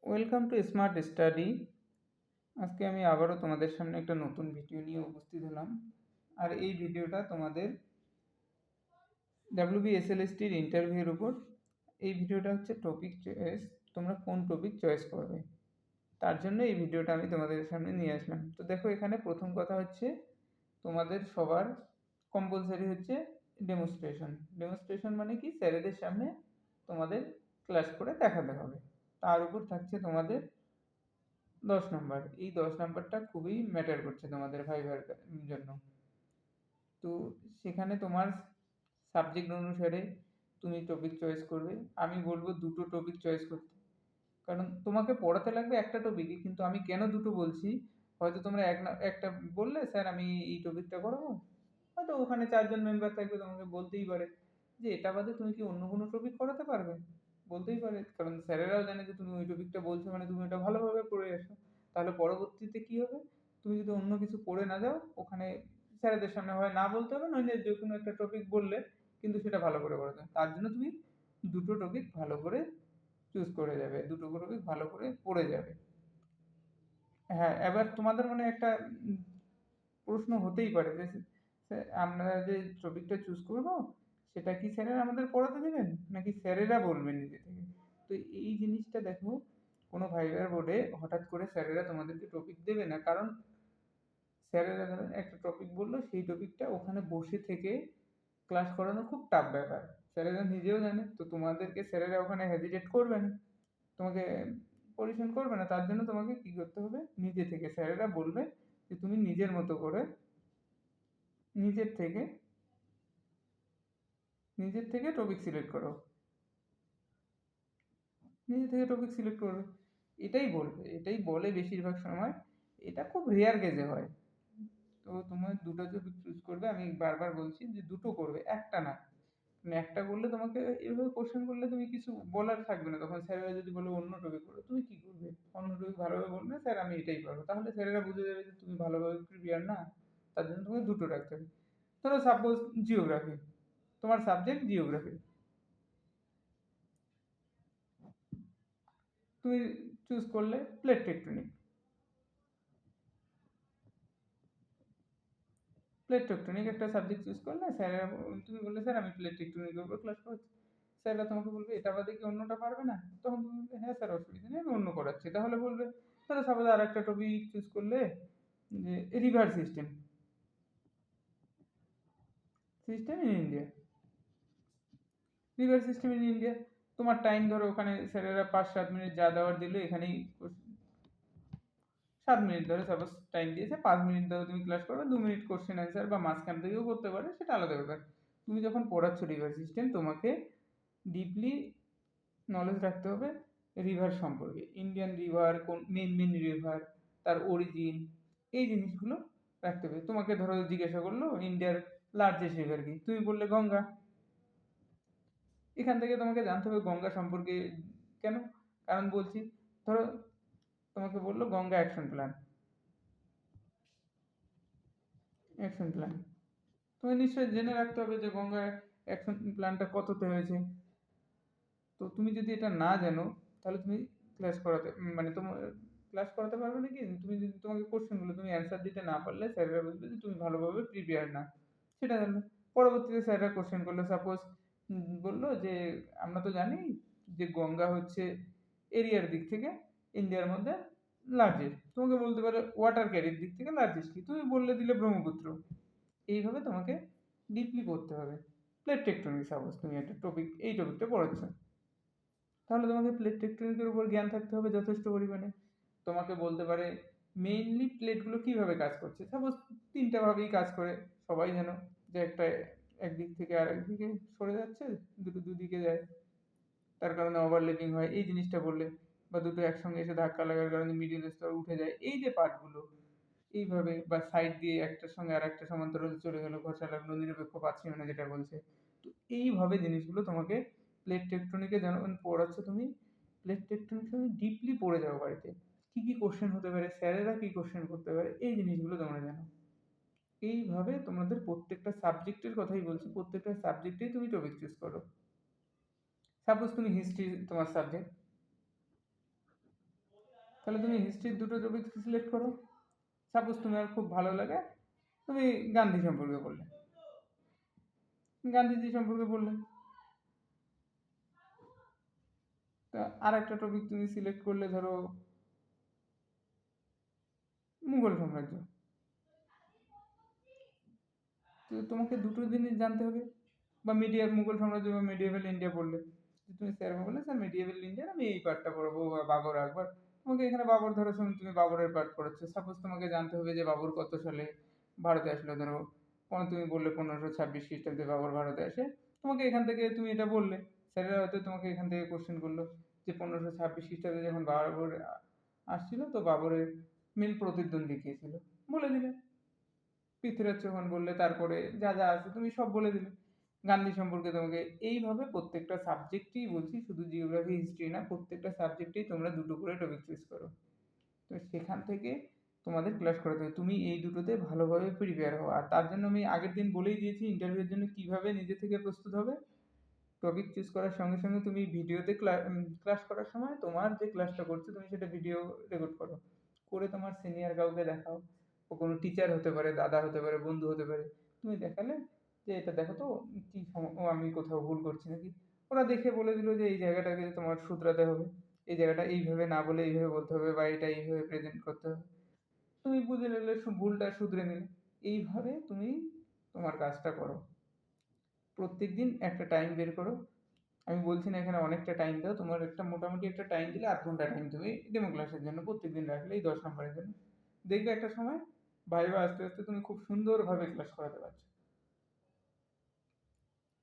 Welcome to smart study. আজকে আমি আবারও তোমাদের সামনে একটা নতুন ভিডিও নিয়ে উপস্থিত হলাম। আর এই ভিডিওটা তোমাদের WBSLSTর ইন্টারভিউর উপর। এই ভিডিওটা হচ্ছে টপিক চয়েস, তোমরা কোন টপিক চয়েস করবে তার জন্য এই ভিডিওটা আমি তোমাদের সামনে নিয়ে আসলাম। তো দেখো, এখানে প্রথম কথা হচ্ছে তোমাদের সবার কম্পালসারি হচ্ছে ডেমনস্ট্রেশন। ডেমনস্ট্রেশন মানে কি, স্যারেদের সামনে তোমাদের ক্লাস করে দেখাতে হবে। তার উপর থাকছে তোমাদের 10 নম্বর। এই 10 নম্বরটা খুবই ম্যাটার করছে তোমাদের ভাইভার জন্য। তো সেখানে তোমার সাবজেক্ট অনুসারে তুমি টপিক চয়েস করবে। আমি বলবো দুটো টপিক চয়েস করতে, কারণ তোমাকে পড়াতে লাগবে একটা টপিকই, কিন্তু আমি কেন দুটো বলছি, হয়তো তোমরা একটা বললে স্যার আমি এই টপিকটা করাবো, হয়তো ওখানে 4জন মেম্বার থাকবে, তোমাকে বলতেই পারে যে এটা বাদে তুমি কি অন্য কোনো টপিক করাতে পারবে, বলতেই পারে, কারণ স্যারেরাও জানে যে তুমি ওই টপিকটা বলছো মানে তুমি ওটা ভালোভাবে পড়ে এসো। তাহলে পরবর্তীতে কি হবে, তুমি যদি অন্য কিছু পড়ে না যাও, ওখানে স্যারেদের সামনে হয় না বলতে হবে, নইলে যে কোনো একটা টপিক বললে কিন্তু সেটা ভালো করে করাতে হবে। তার জন্য তুমি দুটো টপিক ভালো করে চুজ করে যাবে, দুটো টপিক ভালো করে পড়ে যাবে। হ্যাঁ, এবার তোমাদের মনে একটা প্রশ্ন হতেই পারে যে আমরা যে টপিকটা চুজ করব সেটা কি স্যারেরা আমাদের পড়াতে দেবেন নাকি স্যারেরা বলবেন নিজে থেকে। তো এই জিনিসটা দেখো, কোনো ভাইবার বোর্ডে হঠাৎ করে স্যারেরা তোমাদেরকে টপিক দেবে না, কারণ স্যারেরা ধরেন একটা টপিক বললো, সেই টপিকটা ওখানে বসে থেকে ক্লাস করানো খুব টাফ ব্যাপার, স্যারেরা নিজেও জানে। তো তোমাদেরকে স্যারেরা ওখানে হেজিটেট করবে না, তোমাকে পরিশ্রম করবে না। তার জন্য তোমাকে কি করতে হবে, নিজে থেকে স্যারেরা বলবে যে তুমি নিজের মতো করে নিজের থেকে নিজের থেকে টপিক সিলেক্ট করো, নিজে থেকে টপিক সিলেক্ট করবে, এটাই বলবে, এটাই বলে বেশিরভাগ সময়। এটা খুব রেয়ার কেসে হয়। তো তোমার দুটো টপিক চুজ করবে, আমি বারবার বলছি যে দুটো করবে, একটা না। মানে একটা করলে তোমাকে এভাবে কোশ্চেন করলে তুমি কিছু বলার থাকবে না, তখন স্যারেরা যদি বলে অন্য টপিক করো তুমি কি করবে, অন্য টপিক ভালোভাবে বলবে স্যার আমি এটাই পারবো, তাহলে স্যারেরা বুঝে যাবে যে তুমি ভালোভাবে প্রিপেয়ার না। তার জন্য তোমাকে দুটো রাখতে হবে। ধরো সাপোজ জিওগ্রাফি, তোমার সাবজেক্ট জিওগ্রাফি, তুমি চুজ করলে প্লেট টেকটনিক। প্লেট টেকটনিক একটা সাবজেক্ট চুজ করলে স্যারেরা, তুমি বললে স্যার আমি প্লেট টেকটনিকের উপর ক্লাস করাচ্ছি, স্যাররা তোমাকে বলবে এটা বাদে কি অন্যটা পারবে না, তখন তুমি বলবে হ্যাঁ স্যার অসুবিধা নেই আমি অন্য করাচ্ছি, তাহলে বলবে। তাহলে সাপোজ আর একটা টপিক চুজ করলে যে river system, system in India, river system in India. তোমার টাইম ধরো ওখানে স্যারেরা 5-7 মিনিট যা দেওয়ার দিল, এখানেই 7 মিনিট ধরে সাপোজ টাইম দিয়েছে, 5 মিনিট ধরে তুমি ক্লাস করবে, 2 মিনিট কোশ্চেন অ্যান্সার বা মাঝখান থেকেও করতে পারে, সেটা আলাদা ব্যাপার। তুমি যখন পড়াচ্ছ রিভার সিস্টেম, তোমাকে ডিপলি নলেজ রাখতে হবে রিভার সম্পর্কে, ইন্ডিয়ান রিভার কোন, মেন মেন রিভার, তার অরিজিন, এই জিনিসগুলো রাখতে হবে। তোমাকে ধরো জিজ্ঞাসা করলো ইন্ডিয়ার লার্জেস্ট রিভার কি, তুমি বললে গঙ্গা, এখান থেকে তোমাকে জানতে হবে গঙ্গা সম্পর্কে। কেন, কারণ বলছি, ধরো তোমাকে বললো গঙ্গা অ্যাকশন প্ল্যান, তুমি নিশ্চয়ই জেনে রাখতে হবে যে গঙ্গা অ্যাকশন প্ল্যানটা কততে হয়েছে। তো তুমি যদি এটা না জানো, তাহলে তুমি ক্লাস করাতে মানে তোমার ক্লাস করাতে পারবে না। কি তুমি যদি তোমাকে কোশ্চেনগুলো তুমি অ্যান্সার দিতে না পারলে, স্যারেরা বলবে যে তুমি ভালোভাবে প্রিপেয়ার না, সেটা জানলো। পরবর্তীতে স্যাররা কোশ্চেন করলো, সাপোজ বললো যে আমরা তো জানি যে গঙ্গা হচ্ছে এরিয়ার দিক থেকে ইন্ডিয়ার মধ্যে লার্জেস্ট, তোমাকে বলতে পারে ওয়াটার ক্যারির দিক থেকে লার্জেস্ট কি, তুমি বললে দিলে ব্রহ্মপুত্র। এইভাবে তোমাকে ডিপলি পড়তে হবে। প্লেট টেকটনিক সাপোজ তুমি একটা টপিক, এই টপিকটা পড়াচ্ছ, তাহলে তোমাকে প্লেট টেকটনিকের উপর জ্ঞান থাকতে হবে যথেষ্ট পরিমাণে। তোমাকে বলতে পারে মেইনলি প্লেটগুলো কিভাবে কাজ করছে, সাপোজ 3টা ভাবেই কাজ করে, সবাই জানো যে একটা একদিক থেকে আরেক দিকে সরে যাচ্ছে, দুটো দুদিকে যায়, তার কারণে ওভারল্যাপিং হয়, এই জিনিসটা বললে। বা দুটো একসঙ্গে এসে ধাক্কা লাগার কারণে মিডিল স্তর উঠে যায়, এই যে পার্টগুলো, এইভাবে। বা সাইড দিয়ে একটার সঙ্গে আর একটা সমান্তরাল চলে গেল, ঘষা লাগলো, নিরপেক্ষ পাচ্ছি না যেটা বলছে। তো এইভাবে জিনিসগুলো তোমাকে প্লেট টেকটনিকে যখন পড়াচ্ছ তুমি, প্লেট টেকটনিক তুমি ডিপলি পড়ে যাও বাড়িতে, কি কি কোশ্চেন হতে পারে, স্যারেরা কি কোশ্চেন করতে পারে, এই জিনিসগুলো তোমরা জানো। এইভাবে তোমাদের প্রত্যেকটা সাবজেক্টের কথাই বলছি, প্রত্যেকটা সাবজেক্টেই তুমি টপিক চুজ করো। সাপোজ তুমি হিস্ট্রি তোমার সাবজেক্ট, তাহলে তুমি হিস্ট্রির দুটো টপিক সিলেক্ট করো। সাপোজ তোমার খুব ভালো লাগে, তুমি গান্ধী সম্পর্কে পড়লে, গান্ধীজি সম্পর্কে পড়লে। তা আর একটা টপিক তুমি সিলেক্ট করলে, ধরো মুঘল সাম্রাজ্য। তো তোমাকে দুটো জিনিস জানতে হবে। বা মুঘল সাম্রাজ্য বা মিডিয়েভাল ইন্ডিয়া পড়লে, তুমি স্যারকে বললে স্যার মিডিয়েভাল ইন্ডিয়ার আমি এই পার্টটা পড়বো, বা বাবর আকবর। তোমাকে এখানে বাবর ধরো, তুমি বাবরের পার্ট পড়াচ্ছ। সাপোজ তোমাকে জানতে হবে যে বাবর কত সালে ভারতে আসলো, ধরো তুমি বললে 1526 খ্রিস্টাব্দে বাবর ভারতে আসে। তোমাকে এখান থেকে তুমি এটা বললে, স্যারেরা হয়তো তোমাকে এখান থেকে কোশ্চেন করলো যে 1526 খ্রিস্টাব্দে যখন বাবর আসছিল, তো বাবরের মেন প্রতিদ্বন্দ্বী কে ছিল, বলে দিলে। পৃথ্বীরাজ চৌহান বললে, তারপরে যা যা আছে তুমি সব বলে দিলে। গান্ধী সম্পর্কে তোমাকে এইভাবে প্রত্যেকটা সাবজেক্টেই বলছি, শুধু জিওগ্রাফি হিস্ট্রি না, প্রত্যেকটা সাবজেক্টেই তোমরা দুটো করে টপিক চুজ করো। তো সেখান থেকে তোমাদের ক্লাস করাতে হবে। তুমি এই দুটোতে ভালোভাবে প্রিপেয়ার হও। আর তার জন্য আমি আগের দিন বলেই দিয়েছি ইন্টারভিউর জন্য কীভাবে নিজে থেকে প্রস্তুত হবে। টপিক চুজ করার সঙ্গে সঙ্গে তুমি ভিডিওতে ক্লাস করার সময় তোমার যে ক্লাসটা করছো তুমি সেটা ভিডিও রেকর্ড করো, করে তোমার সিনিয়র কাউকে দেখাও। ও কোনো টিচার হতে পারে, দাদা হতে পারে, বন্ধু হতে পারে। তুমি দেখালে যে এটা দেখো তো, ও আমি কোথাও ভুল করছি নাকি। ওরা দেখে বলে দিল যে এই জায়গাটাকে তোমার শুধরাতে হবে, এই জায়গাটা এইভাবে না বলে এইভাবে বলতে হবে, বা এটা এইভাবে প্রেজেন্ট করতে হবে। তুমি বুঝে নিলে, ভুলটা শুধরে নিলে। এইভাবে তুমি তোমার কাজটা করো। প্রত্যেকদিন একটা টাইম বের করো। আমি বলছি না এখানে অনেকটা টাইম দাও, তোমার একটা মোটামুটি একটা টাইম দিলে 8 ঘন্টা টাইম তুমি ডেমো ক্লাসের জন্য প্রত্যেকদিন রাখলে, এই 10 নম্বরের জন্য। দেখবে একটা সময় ভাইবা আস্তে আস্তে তুমি খুব সুন্দরভাবে ক্লাস করাতে পারছো।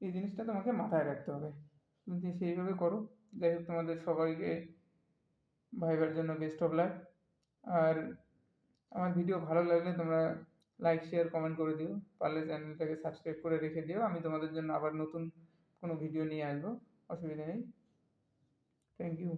এই জিনিসটা তোমাকে মাথায় রাখতে হবে। তুমি যদি সেইভাবে করো, যাই হোক তোমাদের সবাইকে ভাইবার জন্য বেস্ট অফ লাক। আর আমার ভিডিও ভালো লাগলে তোমরা লাইক শেয়ার কমেন্ট করে দিও, পারলে চ্যানেলটাকে সাবস্ক্রাইব করে রেখে দিও। আমি তোমাদের জন্য আবার নতুন কোনো ভিডিও নিয়ে আসবো, অসুবিধা নেই। Thank you.